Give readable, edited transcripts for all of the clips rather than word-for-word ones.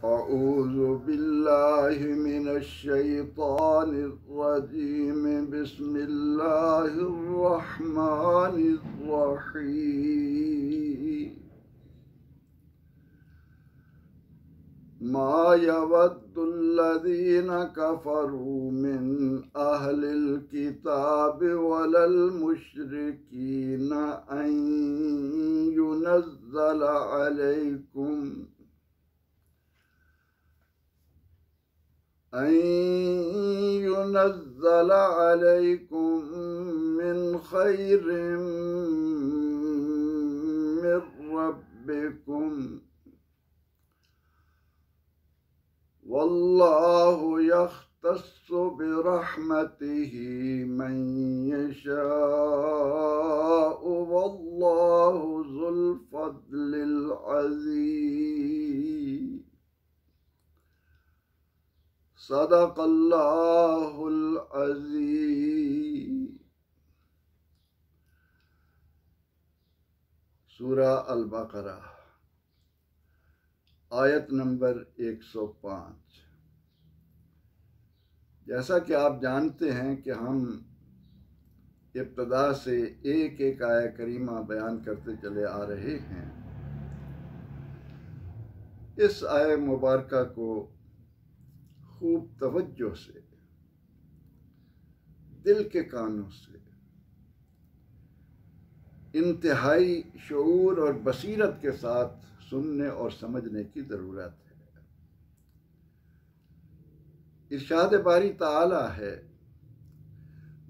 अऊज़ु बिल्लाहि मिनश शैतानिर रजीम बिस्मिल्लाहिर रहमानिर रहीम मा यवद्दुल्लज़ीना कफ़रू मिन अहलिल किताबि वलल मुश्रिकीना अन युनज़्ज़ला अलैकुम मिन खैरिम मिर रब्बिकुम वल्लाहु यख्तस्सु बिरहमतिही मन यशाअ वल्लाहु ज़ुल फ़ज़्लिल अज़ीम। सदक़ल्लाहुल अज़ीम। सूरा अल-बक़रा आयत नंबर 105। जैसा कि आप जानते हैं कि हम इब्तदा से एक एक आया करीमा बयान करते चले आ रहे हैं। इस आया मुबारका को खूब तवज्जो से, दिल के कानों से, इंतहाई शऊर और बसीरत के साथ सुनने और समझने की ज़रूरत है। इरशाद बारी ताला है,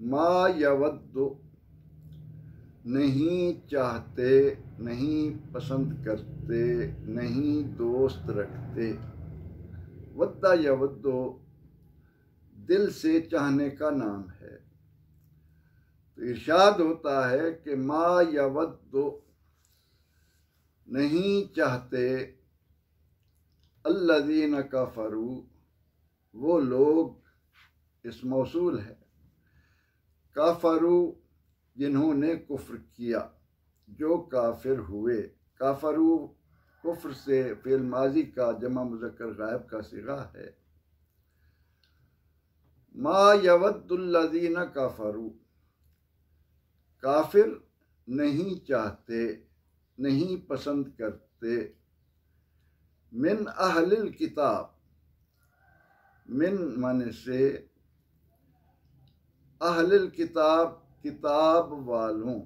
मा यवद्दु, नहीं चाहते, नहीं पसंद करते, नहीं दोस्त रखते। वद्दा यवद्दु दिल से चाहने का नाम है। तो इरशाद होता है कि मा यवद्दु नहीं चाहते, अल्लज़ीना कफ़रू वो लोग, इस मौसूल है, काफरू जिन्होंने कुफ्र किया, जो काफिर हुए। काफरू कुफ्र से फ़िल माजी का जमा मुज़क्कर गायब का सिगा है। मा यवद्दुल्लज़ीना काफरू, काफिर नहीं चाहते, नहीं पसंद करते, मिन अहलिल किताब, मिन माने से, अहलिल किताब किताब वालों,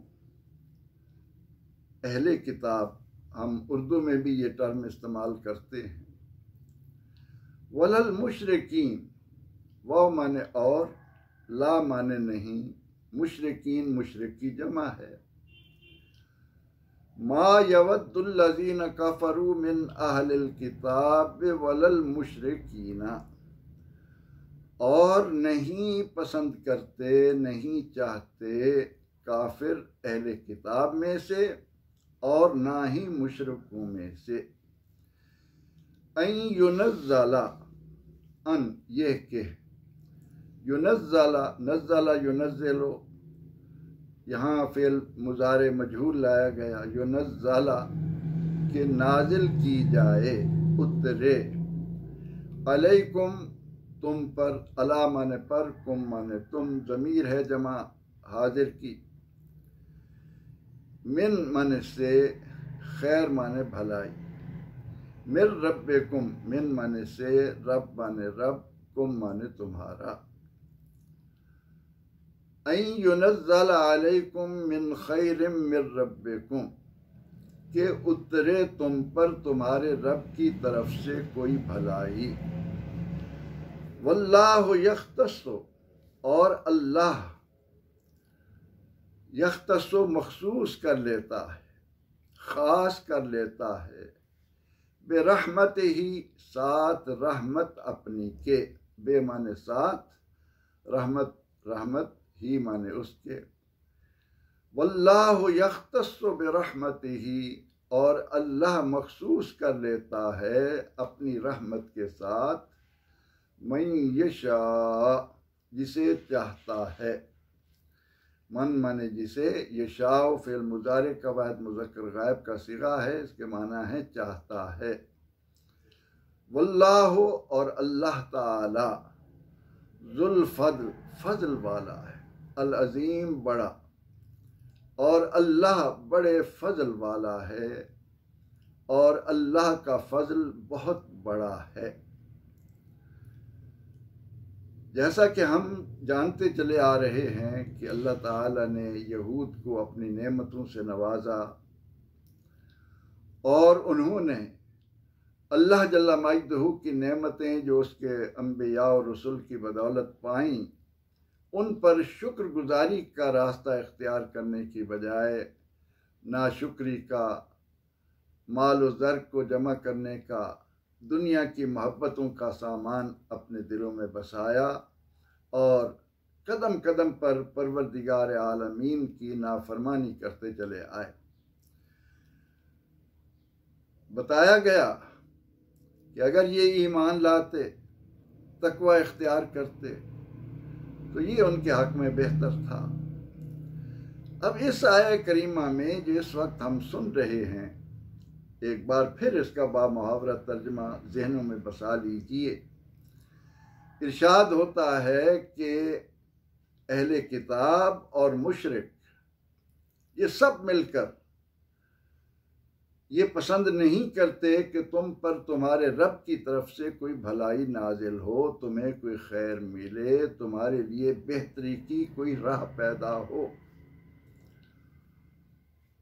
अहले किताब हम उर्दू में भी ये टर्म इस्तेमाल करते हैं। वलल मुशरिकीन, वाव माने और, ला माने नहीं, मुशरिकीन मुशरिक की जमा है। मा यवद्दुल्लज़ीना कफ़रू मिन अहलिल किताब वलल मुशरिकीना, और नहीं पसंद करते, नहीं चाहते काफिर अहले किताब में से और ना ही मुशरिकों में से। अन युनज़्ज़ला, अन यह के, युनज़्ज़ला, नज़्ज़ला युनज़्ज़िलु, यहाँ फ़िल मुज़ारे मजहूल लाया गया। युनज़्ज़ला के नाजिल की जाए, उतरे, अलैकुम तुम पर, अला माने पर, कुम माने तुम, ज़मीर है जमा हाजिर की, मिन माने से, खैर माने भलाई, मिर रब्बिकुम, मिन माने से, रब माने रब, कुम माने तुम्हारा। अन युनज़्ज़ल अलैकुम मिन खैरिम मिर रब्बिकुम, के उतरे तुम पर तुम्हारे रब की तरफ से कोई भलाई। वल्लाहु यख्तस्सु, और अल्लाह यख्तस्सु मखसूस कर लेता है, खास कर लेता है, बेरहमतिही साथ रहमत अपनी के, बे माने साथ, रहमत रहमत ही माने उसके। वल्लाहु यख्तस्सु बिरहमतिही, और अल्लाह मखसूस कर लेता है अपनी रहमत के साथ, मन यशा, जिसे चाहता है। मन माने जिसे, यशाओ फ़िल मुज़ारे कवायद मुज़क्कर गायब का सिगा है, इसके माना है चाहता है। वल्लाहु और अल्लाह ताला जुल फज़ल फजल वाला है, अल अज़ीम बड़ा, और अल्लाह बड़े फजल वाला है और अल्लाह का फजल बहुत बड़ा है। जैसा कि हम जानते चले आ रहे हैं कि अल्लाह ताला ने यहूद को अपनी नेमतों से नवाजा और उन्होंने अल्लाह जल्ला मजदहू की नेमतें जो उसके अम्बिया और रसूल की बदौलत पाईं, उन पर शुक्रगुजारी का रास्ता इख्तियार करने की बजाय नाशुक्री का, माल व ज़र को जमा करने का, दुनिया की मोहब्बतों का सामान अपने दिलों में बसाया और कदम कदम पर परवरदिगार आलमीन की नाफरमानी करते चले आए। बताया गया कि अगर ये ईमान लाते, तकवा इख्तियार करते, तो ये उनके हक में बेहतर था। अब इस आया करीमा में जो इस वक्त हम सुन रहे हैं, एक बार फिर इसका बामुहावरा तर्जमा जहनों में बसा लीजिए। इरशाद होता है कि अहले किताब और मुशरिक ये सब मिलकर ये पसंद नहीं करते कि तुम पर तुम्हारे रब की तरफ से कोई भलाई नाजिल हो, तुम्हें कोई खैर मिले, तुम्हारे लिए बेहतरी की कोई राह पैदा हो।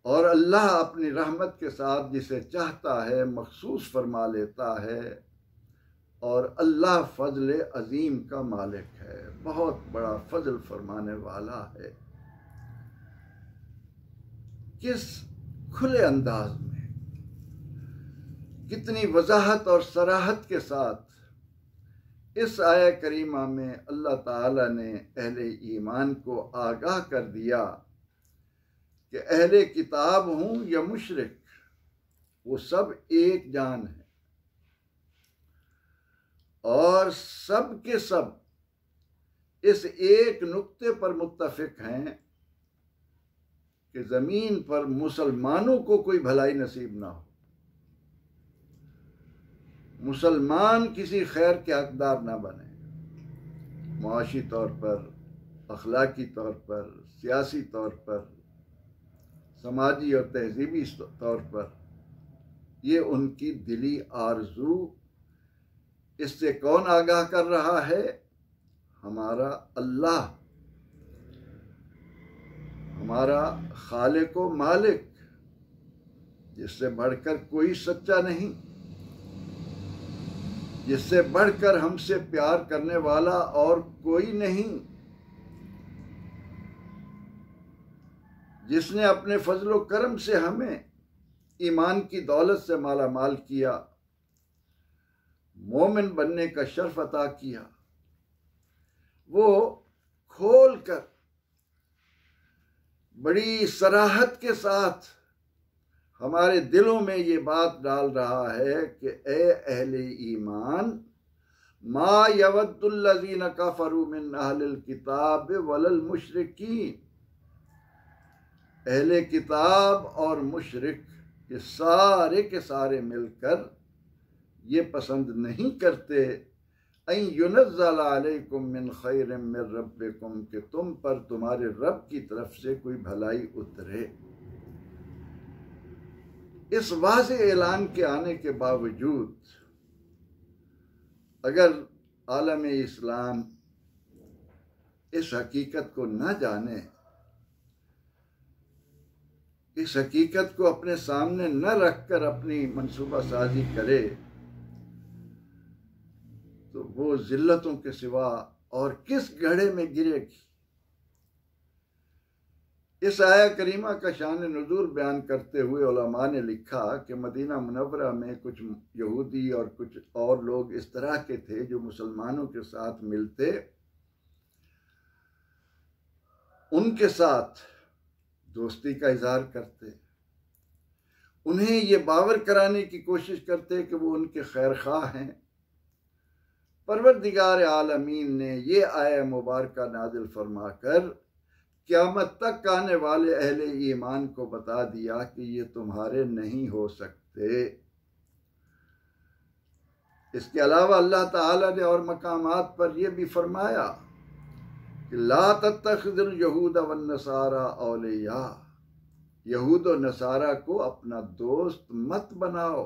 और अल्लाह अपनी रहमत के साथ जिसे चाहता है मखसूस फरमा लेता है, और अल्लाह फजल अजीम का मालिक है, बहुत बड़ा फजल फरमाने वाला है। किस खुले अंदाज में, कितनी वजाहत और सराहत के साथ इस आया करीमा में अल्लाह ताला ने अहले ईमान को आगाह कर दिया कि अहले किताब हूं या मुशरिक, वो सब एक जान है और सब के सब इस एक नुक्ते पर मुत्तफिक हैं कि ज़मीन पर मुसलमानों को कोई भलाई नसीब ना हो, मुसलमान किसी खैर के हकदार ना बने, मुआशी तौर पर, अखलाकी तौर पर, सियासी तौर पर, समाजी और तहजीबी तौर पर। ये उनकी दिली आरजू। इससे कौन आगाह कर रहा है? हमारा अल्लाह, हमारा खालिक व मालिक, जिससे बढ़कर कोई सच्चा नहीं, जिससे बढ़कर हमसे प्यार करने वाला और कोई नहीं, जिसने अपने फजलो करम से हमें ईमान की दौलत से माला माल किया, मोमिन बनने का शर्फ अता किया, वो खोल कर बड़ी सराहत के साथ हमारे दिलों में ये बात डाल रहा है कि ए अहले ईमान, मा यवद्दुल्लज़ीन कफ़रू मिन अहलिल किताब वलल मुशरिकीन, अहले किताब और मुशरिक ये सारे के सारे मिलकर ये पसंद नहीं करते अन युनज़्ज़ल अलैकुम मिन खैरिम मिन रब्बिकुम, कि तुम पर तुम्हारे रब की तरफ से कोई भलाई उतरे। इस वाज़ेह ऐलान के आने के बावजूद अगर आलम इस्लाम इस हकीकत को न जाने, इस हकीकत को अपने सामने न रखकर अपनी मंसूबा साजी करे, तो वो जिल्लतों के सिवा और किस गड्ढे में गिरेगी। इस आया करीमा का शान नुज़ूल बयान करते हुए उलमा ने लिखा कि मदीना मुनव्वरा में कुछ यहूदी और कुछ और लोग इस तरह के थे जो मुसलमानों के साथ मिलते, उनके साथ दोस्ती का इजहार करते, उन्हें ये बावर कराने की कोशिश करते कि वो उनके खैर ख्वाह हैं। परवरदिगार आलमीन ने ये आया मुबारका नाजिल फरमाकर क़यामत तक आने वाले अहले ईमान को बता दिया कि ये तुम्हारे नहीं हो सकते। इसके अलावा अल्लाह ताला ने और मकामात पर यह भी फरमाया कि ला तत्तखिज़ुल यहूद वन नसारा औलिया, यहूद और नसारा को अपना दोस्त मत बनाओ।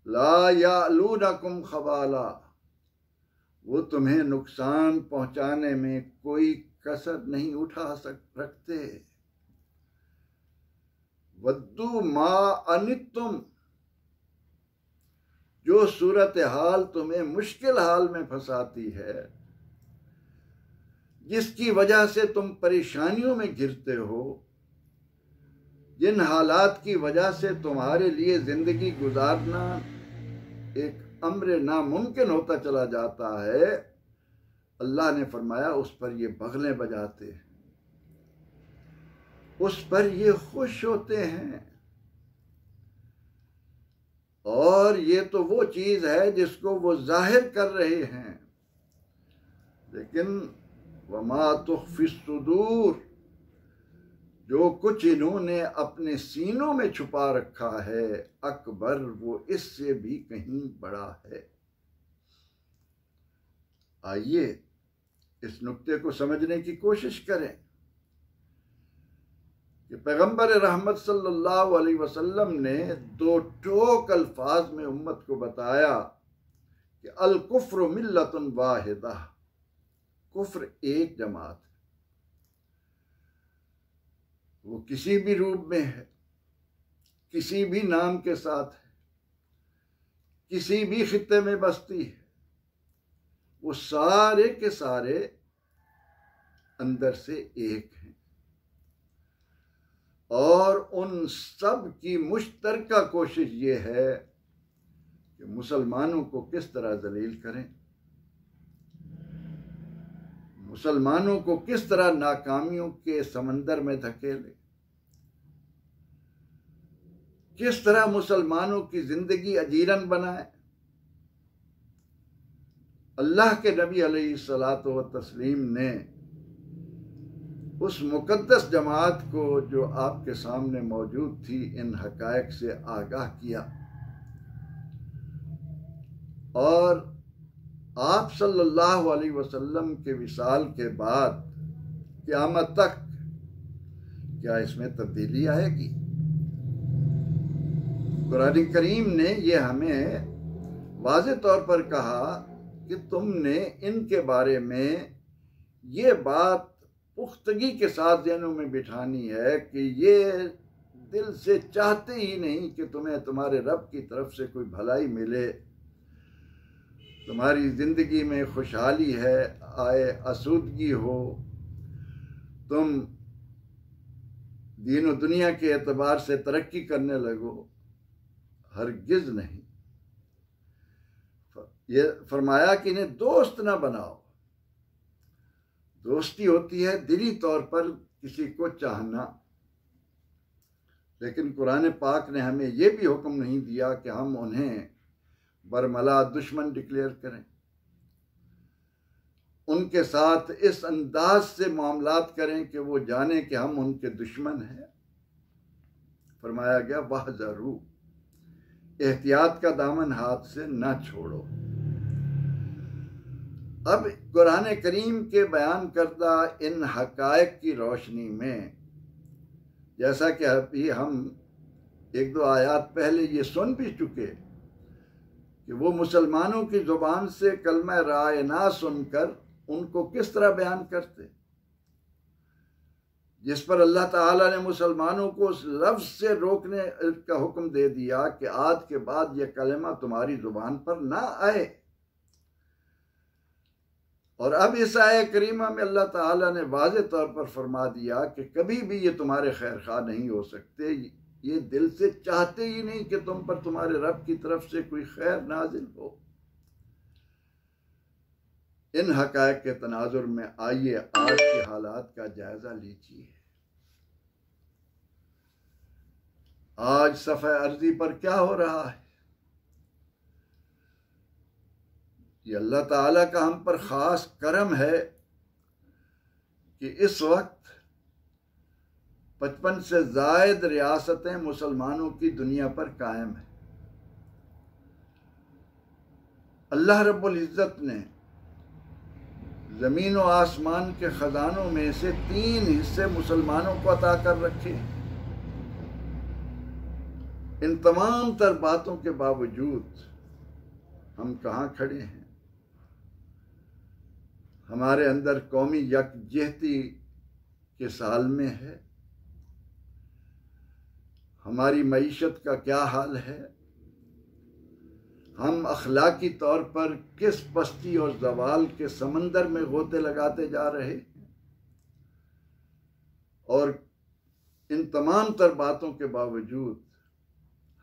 ला यालूनकुम खबाला, वो तुम्हें नुकसान पहुंचाने में कोई कसर नहीं उठा रखते। वद्दू मा अनित्तुम, जो सूरत हाल तुम्हें मुश्किल हाल में फंसाती है, जिसकी वजह से तुम परेशानियों में घिरते हो, जिन हालात की वजह से तुम्हारे लिए जिंदगी गुजारना एक अम्र नामुमकिन होता चला जाता है, अल्लाह ने फरमाया उस पर ये बगलें बजाते हैं, उस पर ये खुश होते हैं। और ये तो वो चीज है जिसको वो जाहिर कर रहे हैं, लेकिन वमा तुख्फी सुदूर, जो कुछ इन्होंने अपने सीनों में छुपा रखा है, अकबर, वो इससे भी कहीं बड़ा है। आइए इस नुक्ते को समझने की कोशिश करें कि पैगंबर रहमत सल्लल्लाहु अलैहि वसल्लम ने दो टोक अल्फाज में उम्मत को बताया कि अल कुफ्र मिल्लतुन वाहिदा, कुफ्र एक जमात है, वो किसी भी रूप में है, किसी भी नाम के साथ है, किसी भी खित्ते में बसती है, वो सारे के सारे अंदर से एक हैं। और उन सब की मुश्तरका कोशिश ये है कि मुसलमानों को किस तरह जलील करें, मुसलमानों को किस तरह नाकामियों के समंदर में धकेलें, किस तरह मुसलमानों की जिंदगी अजीरन बनाए। अल्लाह के नबी अलैहिस्सलातु व तस्लीम ने उस मुकद्दस जमात को जो आपके सामने मौजूद थी, इन हकायक से आगाह किया और आप सल्लल्लाहु अलैहि वसल्लम के विसाल के बाद क़यामत तक क्या इसमें तब्दीली आएगी? कुरान करीम ने यह हमें वाज़ेह तौर पर कहा कि तुमने इनके बारे में ये बात पुख्तगी के साथ ज़हनों में बिठानी है कि ये दिल से चाहते ही नहीं कि तुम्हें तुम्हारे रब की तरफ से कोई भलाई मिले, तुम्हारी ज़िंदगी में खुशहाली है आए, आसूदगी हो, तुम दीन और दुनिया के एतबार से तरक्की करने लगो। हरगिज़ नहीं। ये फरमाया कि इन्हें दोस्त ना बनाओ। दोस्ती होती है दिली तौर पर किसी को चाहना, लेकिन कुरान पाक ने हमें यह भी हुक्म नहीं दिया कि हम उन्हें बरमला दुश्मन डिक्लेयर करें, उनके साथ इस अंदाज से मामलात करें कि वो जाने कि हम उनके दुश्मन हैं। फरमाया गया वहज़रू, एहतियात का दामन हाथ से ना छोड़ो। अब कुरान करीम के बयान करदा इन हकायक की रोशनी में, जैसा कि अभी हम एक दो आयात पहले ये सुन भी चुके कि वो मुसलमानों की ज़ुबान से कलमा राय ना सुनकर उनको किस तरह बयान करते, जिस पर अल्लाह ताला ने मुसलमानों को उस लफ्ज़ से रोकने का हुक्म दे दिया कि आज के बाद यह कलमा तुम्हारी ज़ुबान पर ना आए। और अब इस आय करीमा में अल्लाह ताला ने वाज़ेह तौर पर फरमा दिया कि कभी भी ये तुम्हारे खैर खा नहीं हो सकते, ये दिल से चाहते ही नहीं कि तुम पर तुम्हारे रब की तरफ से कोई खैर नाजिल हो। इन हकायक के तनाजुर में आइए आज के हालात का जायजा लीजिए। आज सफ़े अर्ज़ी पर क्या हो रहा है? ये अल्लाह ताला का हम पर ख़ास करम है कि इस वक्त 55 से ज़ायद रियासतें मुसलमानों की दुनिया पर कायम है। अल्लाह रब्बुल इज़्ज़त ने ज़मीन और आसमान के ख़जानों में से 3 हिस्से मुसलमानों को अता कर रखे। इन तमाम तर बातों के बावजूद हम कहाँ खड़े हैं? हमारे अंदर कौमी यकजहती के साल में है। हमारी मईशत का क्या हाल है? हम अखलाकी तौर पर किस पस्ती और जवाल के समंदर में गोते लगाते जा रहे हैं? और इन तमाम तर बातों के बावजूद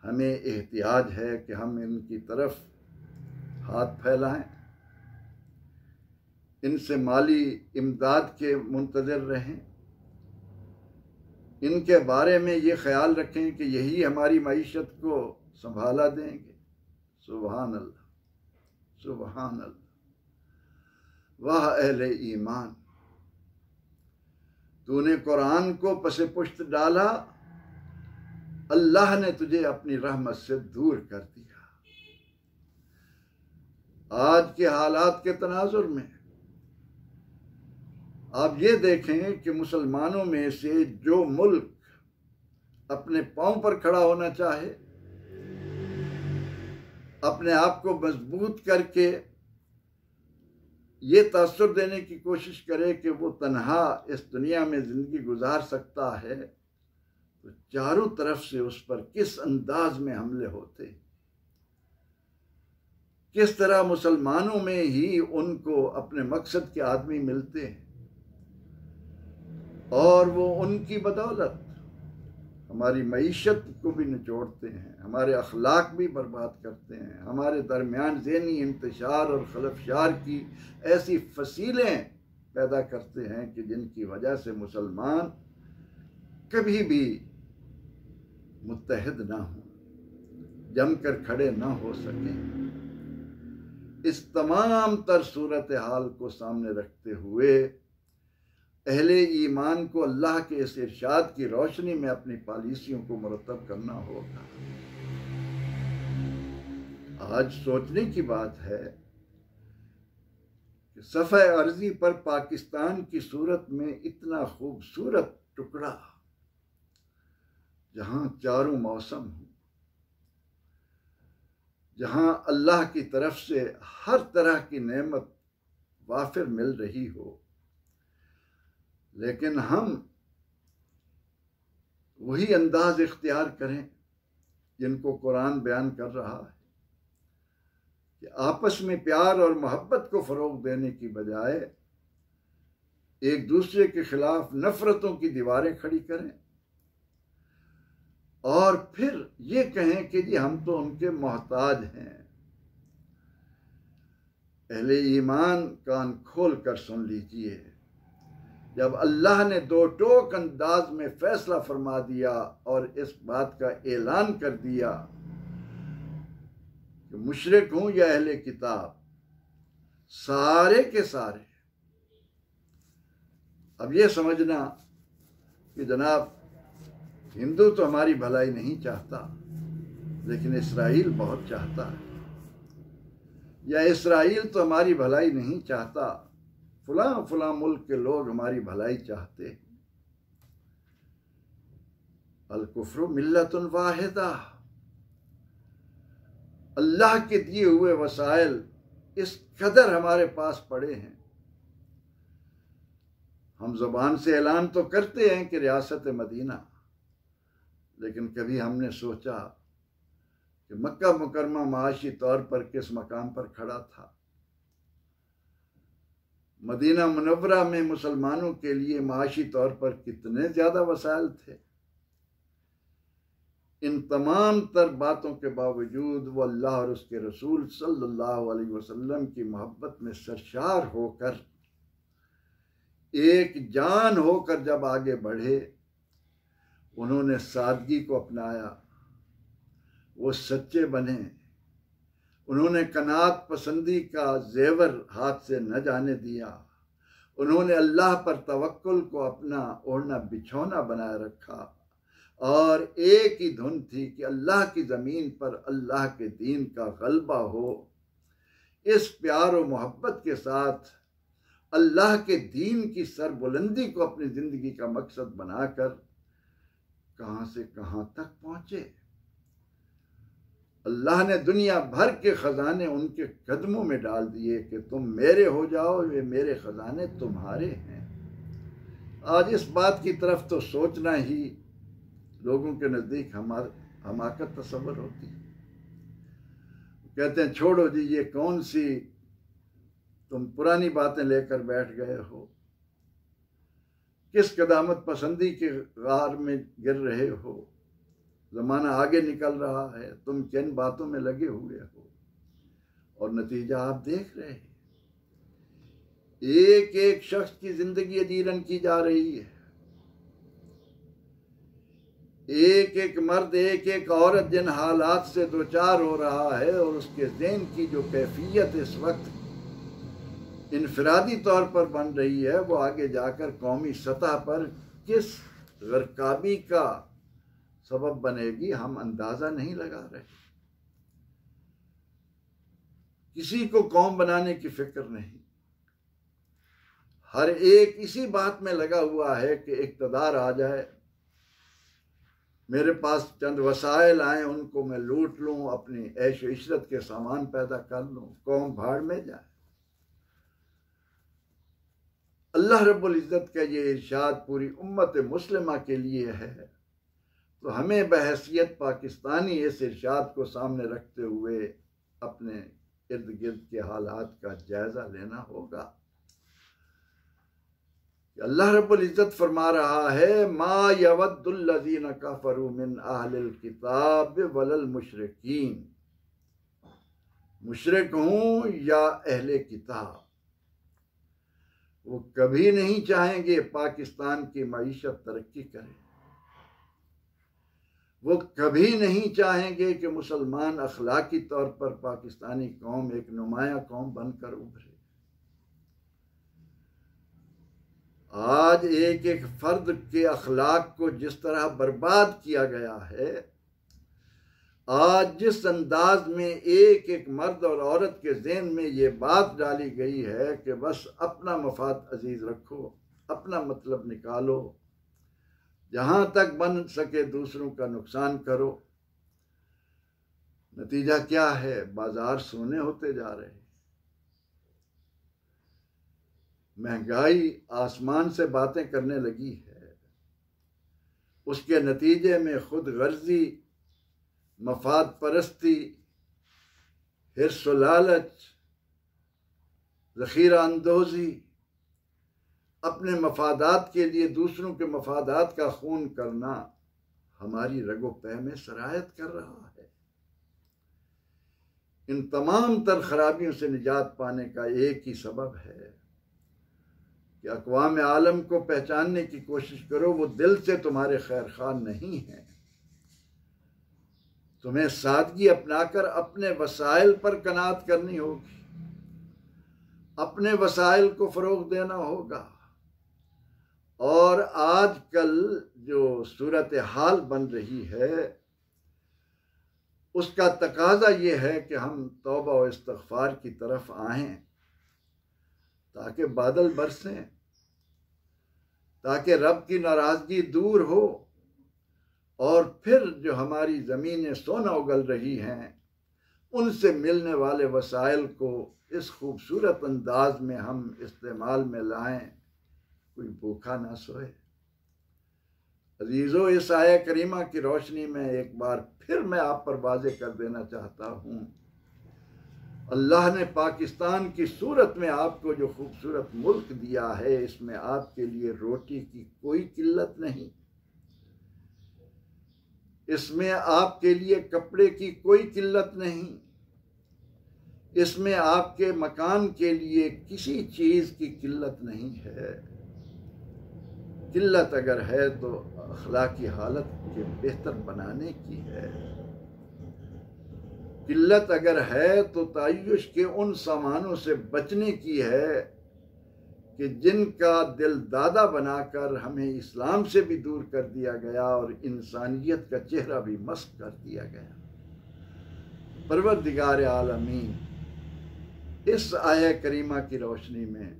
हमें एहतियाज है कि हम इनकी तरफ हाथ फैलाएं, इनसे माली इमदाद के मुंतज़िर रहें, इनके बारे में ये ख्याल रखें कि यही हमारी मईशत को संभाला देंगे। सुबहान अल्लाह, सुबहान अल्लाह। वाह अहले ईमान, तूने कुरान को पसे पुश्त डाला, अल्लाह ने तुझे अपनी रहमत से दूर कर दिया। आज के हालात के तनाजुर में आप ये देखें कि मुसलमानों में से जो मुल्क अपने पांव पर खड़ा होना चाहे, अपने आप को मजबूत करके ये तासुर देने की कोशिश करे कि वो तन्हा इस दुनिया में ज़िंदगी गुजार सकता है, तो चारों तरफ से उस पर किस अंदाज में हमले होते, किस तरह मुसलमानों में ही उनको अपने मकसद के आदमी मिलते हैं और वो उनकी बदौलत हमारी मईशत को भी निचोड़ते हैं, हमारे अखलाक भी बर्बाद करते हैं, हमारे दरमियान ज़हनी इंतशार और खलफशार की ऐसी फसीलें पैदा करते हैं कि जिनकी वजह से मुसलमान कभी भी मुत्तहिद ना हो, जमकर खड़े ना हो सकें। इस तमाम तर सूरत हाल को सामने रखते हुए अहले ईमान को अल्लाह के इस इरशाद की रोशनी में अपनी पॉलिसियों को मुरतब करना होगा। आज सोचने की बात है कि सफ़े अर्जी पर पाकिस्तान की सूरत में इतना खूबसूरत टुकड़ा, जहां चारों मौसम हो, जहां अल्लाह की तरफ से हर तरह की नेमत वाफिर मिल रही हो, लेकिन हम वही अंदाज इख्तियार करें जिनको कुरान बयान कर रहा है कि आपस में प्यार और मोहब्बत को फ़रोग देने की बजाय एक दूसरे के खिलाफ नफ़रतों की दीवारें खड़ी करें और फिर ये कहें कि जी हम तो उनके मोहताज हैं। अहले ईमान कान खोल कर सुन लीजिए, जब अल्लाह ने दो टोक अंदाज में फैसला फरमा दिया और इस बात का ऐलान कर दिया कि मुशरिक हूं या अहले किताब, सारे के सारे, अब ये समझना कि जनाब हिंदू तो हमारी भलाई नहीं चाहता, लेकिन इस्राइल बहुत चाहता है, या इस्राइल तो हमारी भलाई नहीं चाहता, फलां फलां मुल्क के लोग हमारी भलाई चाहते हैं। अल कुफ्र मिल्लतुन वाहिदा, अल्लाह के दिए हुए वसाइल इस कदर हमारे पास पड़े हैं, हम ज़बान से ऐलान तो करते हैं कि रियासत मदीना, लेकिन कभी हमने सोचा कि मक्का मुकरमा माशी तौर पर किस मकाम पर खड़ा था? मदीना मुनव्वरा में मुसलमानों के लिए माशी तौर पर कितने ज़्यादा वसाइल थे। इन तमाम तर बातों के बावजूद वो अल्लाह और उसके रसूल सल्लल्लाहु अलैहि वसल्लम की मोहब्बत में सरशार होकर, एक जान होकर जब आगे बढ़े, उन्होंने सादगी को अपनाया, वो सच्चे बने, उन्होंने कनात पसंदी का जेवर हाथ से न जाने दिया, उन्होंने अल्लाह पर तवक्कुल को अपना ओढ़ना बिछौना बनाए रखा और एक ही धुन थी कि अल्लाह की ज़मीन पर अल्लाह के दीन का गलबा हो, इस प्यार और मोहब्बत के साथ अल्लाह के दीन की सरबुलंदी को अपनी ज़िंदगी का मकसद बनाकर कहाँ से कहाँ तक पहुँचे। अल्लाह ने दुनिया भर के ख़जाने उनके कदमों में डाल दिए कि तुम मेरे हो जाओ, ये मेरे ख़जाने तुम्हारे हैं। आज इस बात की तरफ तो सोचना ही लोगों के नज़दीक हमाकत तस्वर होती है। कहते हैं छोड़ो जी, ये कौन सी तुम पुरानी बातें लेकर बैठ गए हो, किस कदामत पसंदी के गार में गिर रहे हो, ज़माना आगे निकल रहा है, तुम किन बातों में लगे हुए हो। और नतीजा आप देख रहे हैं, एक एक शख्स की जिंदगी अजीरन की जा रही है। एक एक मर्द, एक एक औरत जिन हालात से दो चार हो रहा है और उसके ज़हन की जो कैफियत इस वक्त इनफरादी तौर पर बन रही है, वो आगे जाकर कौमी सतह पर किस गर्काबी का सबब बनेगी हम अंदाज़ा नहीं लगा रहे। किसी को कौम बनाने की फिक्र नहीं, हर एक इसी बात में लगा हुआ है कि इक़्तिदार आ जाए, मेरे पास चंद वसाइल आए, उनको मैं लूट लूँ, अपनी ऐश इशरत के सामान पैदा कर लूँ, कौम भाड़ में जाए। अल्लाह रब्बुल इज़्ज़त का ये इरशाद पूरी उम्मत मुस्लिमा के लिए है, तो हमें बहैसियत पाकिस्तानी इस इरशाद को सामने रखते हुए अपने इर्द गिर्द के हालात का जायज़ा लेना होगा। अल्लाह रब्बुल इज़्ज़त फरमा रहा है, मा यवद्दुल्लज़ीना कफ़रू मिन अहलिल किताब वलल मुशरिकीन, मुशरिक हूँ या अहले किताब, वो कभी नहीं चाहेंगे पाकिस्तान की मईशत तरक्की करे, वो कभी नहीं चाहेंगे कि मुसलमान अखलाकी तौर पर पाकिस्तानी कौम एक नुमाया कौम बनकर उभरे। आज एक एक फर्द के अखलाक को जिस तरह बर्बाद किया गया है, आज जिस अंदाज में एक एक मर्द और औरत के ज़हन में ये बात डाली गई है कि बस अपना मफाद अजीज रखो, अपना मतलब निकालो, जहाँ तक बन सके दूसरों का नुकसान करो, नतीजा क्या है? बाजार सोने होते जा रहे हैं, महंगाई आसमान से बातें करने लगी है, उसके नतीजे में खुद गर्जी, मफाद परस्ती, हिर्स व लालच, ज़ख़ीरा अंदोज़ी, अपने मफादात के लिए दूसरों के मफादात का खून करना हमारी रगो पै में सरायत कर रहा है। इन तमाम तर खराबियों से निजात पाने का एक ही सबब है कि अक़वाम आलम को पहचानने की कोशिश करो, वो दिल से तुम्हारे खैर खां नहीं है। तुम्हें सादगी अपनाकर अपने वसाइल पर कनात करनी होगी, अपने वसाइल को फ़रोग़ देना होगा। और आजकल जो सूरत हाल बन रही है, उसका तकाजा ये है कि हम तौबा और इस्तग़फ़ार की तरफ आएँ, ताकि बादल बरसें, ताकि रब की नाराज़गी दूर हो और फिर जो हमारी ज़मीनें सोना उगल रही हैं, उनसे मिलने वाले वसाइल को इस खूबसूरत अंदाज में हम इस्तेमाल में लाएं, कोई भूखा ना सोए। अजीज़ों, इस आया करीमा की रोशनी में एक बार फिर मैं आप पर वाज़ेह कर देना चाहता हूँ, अल्लाह ने पाकिस्तान की सूरत में आपको जो खूबसूरत मुल्क दिया है, इसमें आपके लिए रोटी की कोई किल्लत नहीं, इसमें आपके लिए कपड़े की कोई किल्लत नहीं, इसमें आपके मकान के लिए किसी चीज़ की किल्लत नहीं है। किल्लत अगर है तो अखलाकी हालत के बेहतर बनाने की है। किल्लत अगर है तो तायुश के उन सामानों से बचने की है कि जिनका दिल दादा बनाकर हमें इस्लाम से भी दूर कर दिया गया और इंसानियत का चेहरा भी मस्क कर दिया गया। परवरदिगार आलमीन, इस आया करीमा की रोशनी में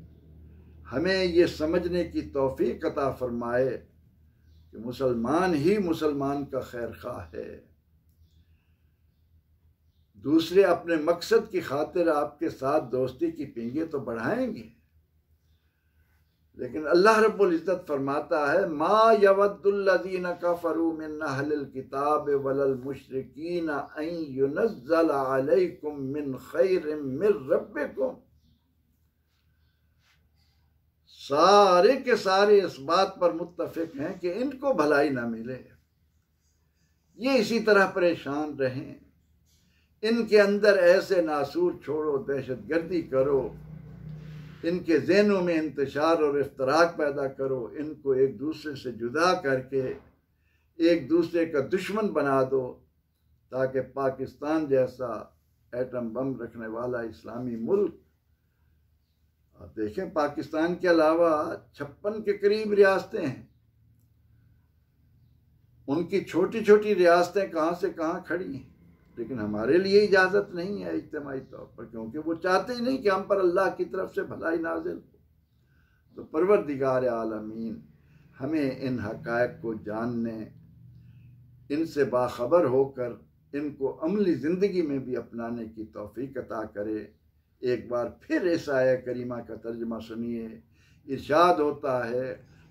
हमें ये समझने की तौफीक अता फरमाए कि मुसलमान ही मुसलमान का खैर खा है। दूसरे अपने मकसद की खातिर आपके साथ दोस्ती की पींगे तो बढ़ाएंगे, लेकिन अल्लाह रब्बुल इज्जत फरमाता है मा यवद्दुल्लज़ीना कफ़रू मिन अहलिल किताब वलल मुशरिकीना अन युनज़्ज़ल अलैकुम मिन खैरिम मिर रब्बिकुम। सारे के सारे इस बात पर मुत्तफिक हैं कि इनको भलाई ना मिले, ये इसी तरह परेशान रहें, इनके अंदर ऐसे नासूर छोड़ो, दहशतगर्दी करो, इनके ज़हनों में इंतशार और इफ्तराक पैदा करो, इनको एक दूसरे से जुदा करके एक दूसरे का दुश्मन बना दो, ताकि पाकिस्तान जैसा एटम बम रखने वाला इस्लामी मुल्क, आप देखें पाकिस्तान के अलावा 56 के करीब रियासतें हैं, उनकी छोटी छोटी रियासतें कहाँ से कहाँ खड़ी हैं, लेकिन हमारे लिए इजाज़त नहीं है इज्तिमाई तौर पर, क्योंकि वो चाहते ही नहीं कि हम पर अल्लाह की तरफ से भलाई नाजिल हो। तो परवरदिगार आलमीन हमें इन हक़ाइक़ को जानने, इनसे बाखबर होकर इनको अमली ज़िंदगी में भी अपनाने की तौफ़ीक़ अता करे। एक बार फिर इस आया करीमा का तर्जुमा सुनिए। इरशाद होता है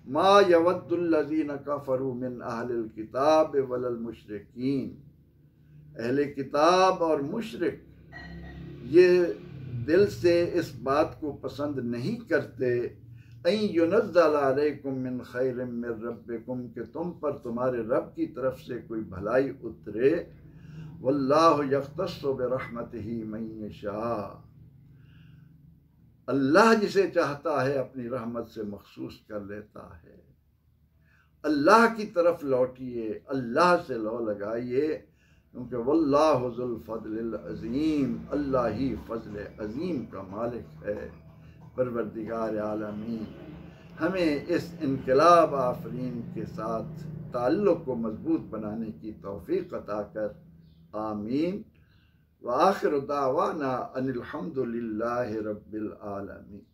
मा यवद्दुल्लज़ीना कफ़रू मिन अहलिल किताब वलल मुशरिकीन, अहले किताब और मुशरिक ये दिल से इस बात को पसंद नहीं करते अन युनज़्ज़ल अलैकुम मिन खैरिम मिर रब्बिकुम, कि तुम पर तुम्हारे रब की तरफ से कोई भलाई उतरे। वल्लाहु यख्तस्सु बिरहमतिही मन यशा, अल्लाह जिसे चाहता है अपनी रहमत से मखसूस कर लेता है। अल्लाह की तरफ लौटिए, अल्लाह से लौ लगाइए, क्योंकि वल्लाहु ज़ुल फ़ज़लिल अज़ीम, अल्लाह ही फ़ज़ल अज़ीम का मालिक है। परवरदिगार आलमीन हमें इस इनक़लाब आफरीन के साथ ताल्लुक़ को मज़बूत बनाने की तौफ़ीक़ अता कर। आमीन। व आखिर दावाना अनिल हम्दुलिल्लाहि रब्बिल आलमीन।